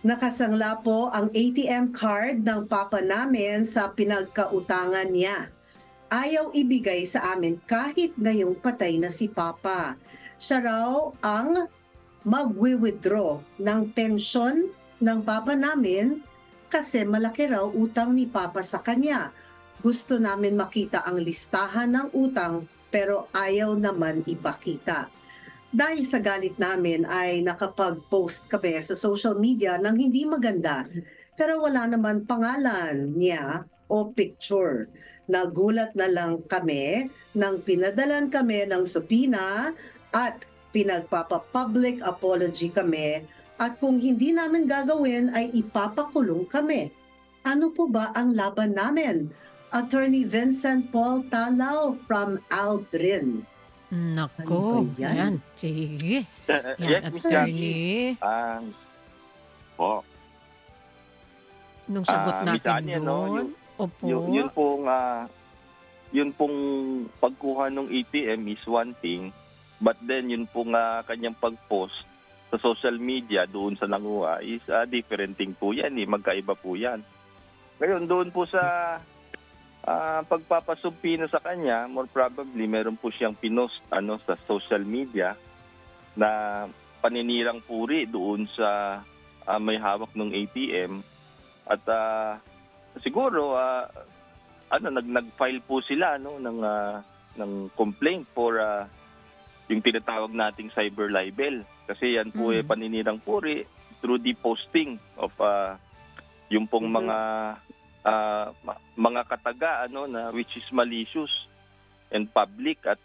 Nakasangla po ang ATM card ng papa namin sa pinagkautangan niya. Ayaw ibigay sa amin kahit ngayong patay na si papa. Siya raw ang magwi-withdraw ng pensyon ng papa namin kasi malaki raw utang ni papa sa kanya. Gusto namin makita ang listahan ng utang pero ayaw naman ipakita. Dahil sa galit namin ay nakapag-post kami sa social media ng hindi maganda pero wala naman pangalan niya o picture. Nagulat na lang kami nang pinadalan kami ng subpoena at pinagpapa-public apology kami at kung hindi namin gagawin ay ipapakulong kami. Ano po ba ang laban namin? Attorney Vincent Paul Talao from Aldrin. Nako, Ano ba yan? yan. Sige. Yes, Yan, Miss Jackie. attorney. Po. Nung sagot Miss natin Anya, no, doon. Opo. yun pong pagkuha ng ATM is one thing, but then yun pong kanyang pag-post sa social media doon sa nanguha is different thing po yan. Magkaiba po yan. Ngayon, doon po sa pagpapasumpina sa kanya, more probably meron po siyang pinost sa social media na paninirang puri doon sa may hawak ng ATM at siguro nag-file po sila ng complaint for yung tinatawag nating cyber libel kasi yan po paninirang puri through the posting of yung pong mga kataga na which is malicious and public at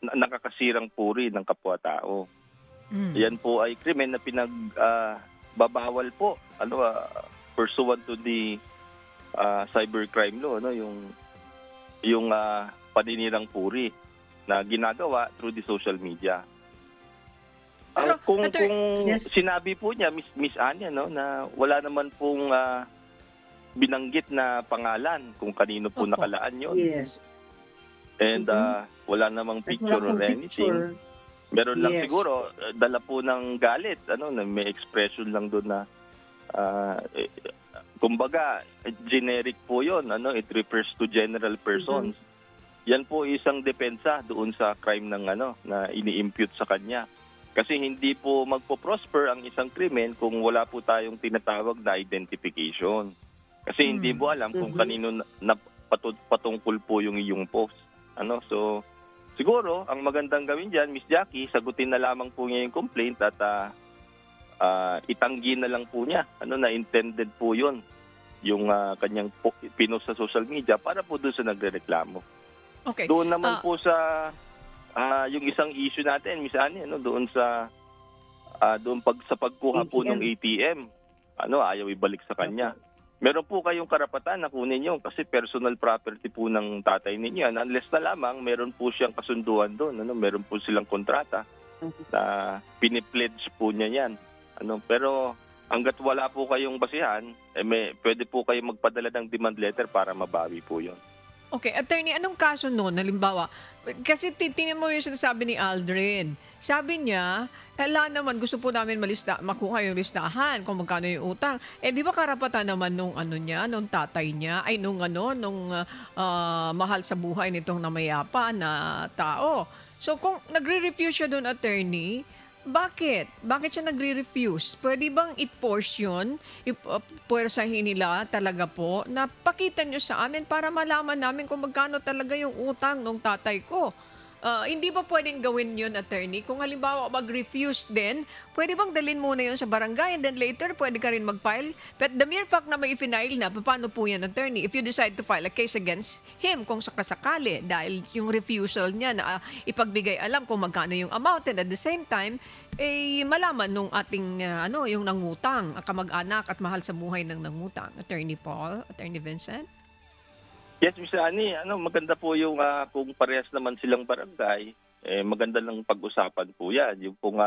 nakakasirang puri ng kapwa-tao. Yan po ay krimen na pinagbabawal po pursuant to the cybercrime law yung paninirang puri na ginagawa through the social media. Pero, kung yes. sinabi po niya, Miss Anya, na wala naman pong binanggit na pangalan kung kanino po Opo. nakalaan yun. Yes. And wala namang picture Wala or pong anything. picture. Meron lang Yes. siguro, dala po ng galit, na may expression lang doon na, kumbaga, generic po yun, it refers to general persons. Yan po isang depensa doon sa crime ng na ini-impute sa kanya. Kasi hindi po magpo-prosper ang isang krimen kung wala po tayong tinatawag na identification. Kasi hindi mo alam kung kanino patungkol po yung iyong post. So, siguro, ang magandang gawin dyan, Miss Jackie, sagutin na lamang po niya yung complaint at itanggi na lang po niya. Na intended po yun, yung kanyang pinost sa social media para po doon sa nagrereklamo. Okay. Doon naman po sa yung isang issue natin, Miss Annie, doon sa sa pagkuha po ng ATM, ayaw ibalik sa kanya. Meron po kayong karapatan na kunin yun kasi personal property po ng tatay ninyo yan. Unless na lamang, meron po siyang kasunduan doon. Meron po silang kontrata na pinipledge po niya yan. Pero hanggat wala po kayong basihan, pwede po kayong magpadala ng demand letter para mabawi po yun. Okay, attorney, anong kaso noon? Halimbawa, kasi titingnan mo yung sinasabi ni Aldrin. Sabi niya, naman, gusto po namin makuha yung listahan kung magkano yung utang. Di ba karapatan naman nung nung tatay niya, ay nung mahal sa buhay nitong namayapa na tao. So kung nagre-refuse siya doon, attorney, bakit? Bakit siya nagre-refuse? Pwede bang i-portion, puwersahin nila talaga po na pakita nyo sa amin para malaman namin kung magkano talaga yung utang ng tatay ko? Hindi ba pwedeng gawin yun, attorney? Kung halimbawa mag-refuse din, pwede bang dalhin muna yun sa barangay and then later pwede ka rin mag-file? But the mere fact na may i-file na, paano po yan, attorney? If you decide to file a case against him kung sakasakali dahil yung refusal niya na ipagbigay alam kung magkano yung amount and at the same time, malaman nung ating yung nangutang, kamag-anak at mahal sa buhay ng nangutang. Attorney Paul, Attorney Vincent? Yes, Miss Annie, maganda po yung kung parehas naman silang barangay, maganda lang pag-usapan po yan. Yung pong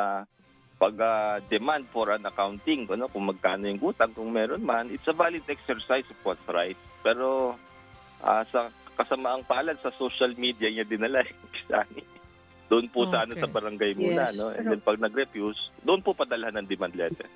pag-demand for an accounting, kung magkano yung utang, kung meron man, it's a valid exercise of what's right. Pero sa kasamaang palad sa social media niya dinala, Miss Annie. Doon po sa Okay. sa barangay muna, Yes, no? And pero- then pag nag-refuse, doon po padalhan ng demand letter.